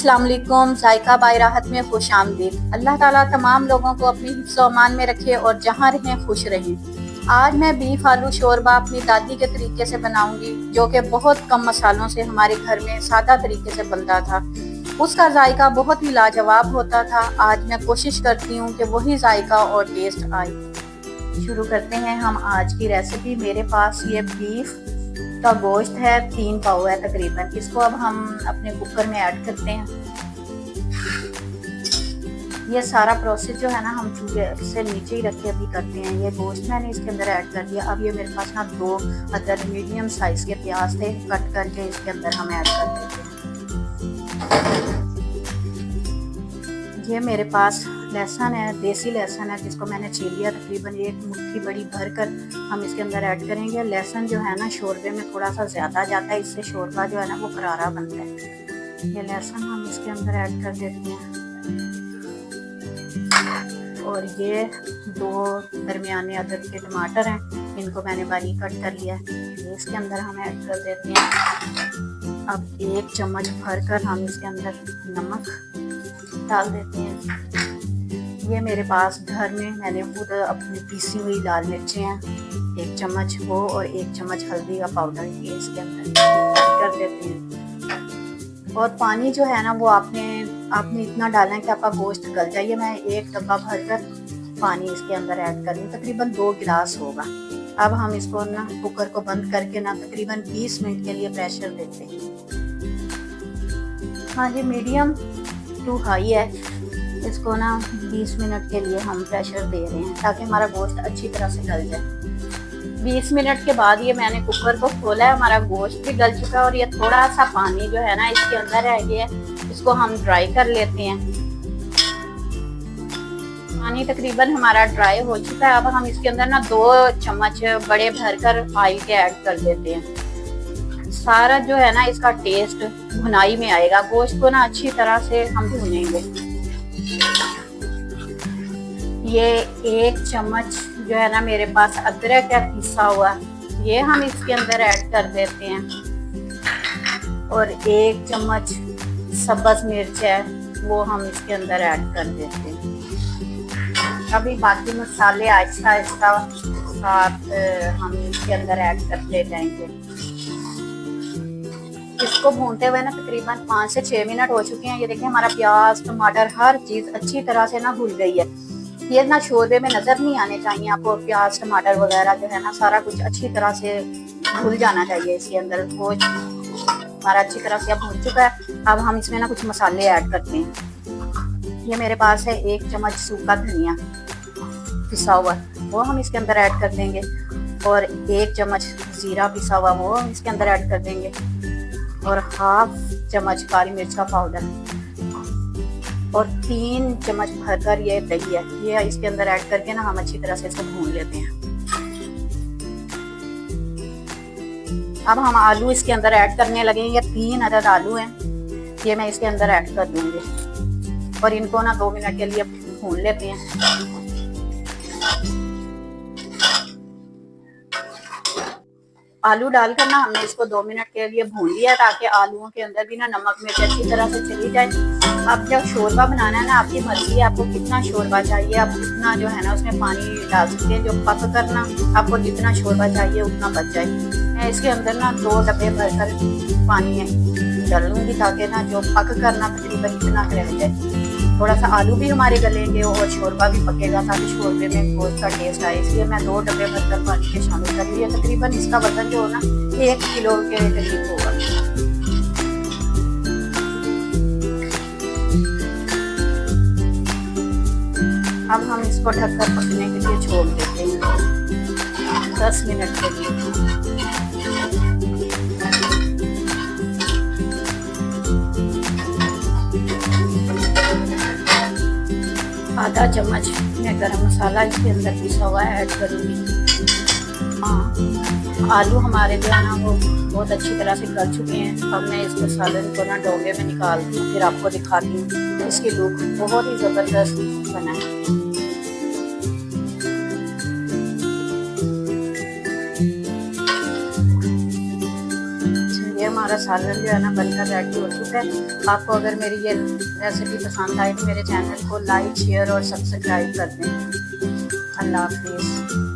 अस्सलाम वालेकुम। जायका बाई राहत में खुश आमदीद। अल्लाह ताला तमाम लोगों को अपनी हिफ्ज़ व अमान में रखे और जहाँ रहें खुश रहें। आज मैं बीफ आलू शोरबा अपनी दादी के तरीके से बनाऊंगी, जो कि बहुत कम मसालों से हमारे घर में सादा तरीके से बनता था। उसका जायका बहुत ही लाजवाब होता था। आज मैं कोशिश करती हूँ कि वही जायका और टेस्ट आए। शुरू करते हैं हम आज की रेसिपी। मेरे पास ये बीफ का गोश्त है, 3 पाव है तकरीबन। इसको अब हम अपने कुकर में ऐड करते हैं। ये सारा प्रोसेस जो है ना हम चूल्हे से नीचे ही रख के अभी करते हैं। ये गोश्त मैंने इसके अंदर ऐड कर दिया। अब ये मेरे पास ना 2 अदर मीडियम साइज के प्याज थे, कट करके इसके अंदर हम ऐड कर देते हैं। ये मेरे पास लहसुन है, देसी लहसुन है, जिसको मैंने छील लिया। तकरीबन 1 मुट्ठी बड़ी भर कर हम इसके अंदर ऐड करेंगे। लहसुन जो है ना शोरबे में थोड़ा सा ज़्यादा जाता है, इससे शोरबा जो है ना वो करारा बनता है। ये लहसुन हम इसके अंदर ऐड कर देते हैं। और ये 2 दरमियाने अदद के टमाटर हैं, इनको मैंने बारीक कट कर लिया है। ये इसके अंदर हम ऐड कर देते हैं। अब 1 चम्मच भर कर हम इसके अंदर नमक डाल देते हैं। ये मेरे पास घर में मैंने खुद अपनी पीसी हुई लाल मिर्चें हैं, 1 चम्मच वो और 1 चम्मच हल्दी का पाउडर ये इसके अंदर कर देते हैं। और पानी जो है ना वो आपने इतना डालना है कि आपका गोश्त गल जाए। मैं 1 डब्बा भरकर पानी इसके अंदर ऐड कर दूँ, तकरीबन 2 गिलास होगा। अब हम इसको ना कुकर को बंद करके ना तकरीबन 20 मिनट के लिए प्रेशर देते हैं। हाँ जी, मीडियम टू हाई है। इसको ना 20 मिनट के लिए हम प्रेशर दे रहे हैं ताकि हमारा गोश्त अच्छी तरह से गल जाए। 20 मिनट के बाद ये मैंने कुकर को खोला है, हमारा गोश्त भी गल चुका है। और ये थोड़ा सा पानी जो है ना इसके अंदर रह गया है, इसको हम ड्राई कर लेते हैं। पानी तकरीबन हमारा ड्राई हो चुका है। अब हम इसके अंदर ना 2 चम्मच बड़े भरकर ऑयल के ऐड कर देते हैं। सारा जो है ना इसका टेस्ट भुनाई में आएगा। गोश्त को ना अच्छी तरह से हम भूनेंगे। ये 1 चम्मच जो है ना मेरे पास अदरक है पिसा हुआ, ये हम इसके अंदर ऐड कर देते हैं। और 1 चम्मच सब्ज़ मिर्च है, वो हम इसके अंदर ऐड कर देते हैं। अभी बाकी मसाले आहिस्ता आहिस्ता साथ हम इसके अंदर ऐड करते जाएंगे। इसको भूनते हुए ना तकरीबन 5 से 6 मिनट हो चुके हैं। ये देखिए हमारा प्याज टमाटर हर चीज़ अच्छी तरह से ना भून गई है। ये ना शोरबे में नज़र नहीं आने चाहिए आपको। प्याज टमाटर वगैरह जो है ना सारा कुछ अच्छी तरह से भून जाना चाहिए इसके अंदर। गोश्त हमारा अच्छी तरह से अब भून चुका है। अब हम इसमें ना कुछ मसाले ऐड करते हैं। ये मेरे पास है 1 चम्मच सूखा धनिया पिसा हुआ, वो हम इसके अंदर ऐड कर देंगे। और 1 चम्मच जीरा पिसा हुआ, वो हम इसके अंदर ऐड कर देंगे। और 1/2 चम्मच काली मिर्च का पाउडर और 3 चम्मच भरकर ये दही है, ये इसके अंदर ऐड करके ना हम अच्छी तरह से इसको भून लेते हैं। अब हम आलू इसके अंदर ऐड करने लगे। ये 3 अदद आलू हैं, ये मैं इसके अंदर ऐड कर दूंगी और इनको ना 2 मिनट के लिए भून लेते हैं। आलू डालकर ना हमने इसको 2 मिनट के लिए भून लिया ताकि आलूओं के अंदर भी ना नमक मिर्च अच्छी तरह से चली जाए। अब जब शोरबा बनाना है ना, आपकी मर्जी है आपको कितना शोरबा चाहिए, आप कितना जो है ना उसमें पानी डाल सकते हैं। जो पक करना आपको जितना शोरबा चाहिए उतना बच जाए। मैं इसके अंदर ना 2 डब्बे भरकर पानी डालूंगी ताकि ना जो पक करना तकरीबन इतना रह जाए। थोड़ा सा आलू भी हमारे गलेंगे और शोरबा भी पकेगा ताकि शोरबे में गोश्त का टेस्ट आए। इसलिए मैं 2 डब्बे भरकर पानी के शामिल कर लिया। तकरीबन इसका वजन जो हो ना 1 किलो के करीब होगा। अब हम इसको ढककर पकने के लिए छोड़ देते हैं 10 मिनट के लिए। आधा चम्मच मैं गरम मसाला इसके अंदर पिसा हुआ ऐड करूँगी। हाँ, आलू हमारे जो है ना वो बहुत अच्छी तरह से गल चुके हैं। अब मैं इस मसाले को ना डोंगे में निकालती हूँ, फिर आपको दिखाती हूँ। इसकी लुक बहुत ही ज़बरदस्त बना है। हमारा सालन जो है ना बनकर रेडी हो चुका है। आपको अगर मेरी ये रेसिपी पसंद आए तो मेरे चैनल को लाइक शेयर और सब्सक्राइब कर दें। अल्लाह हाफिज़।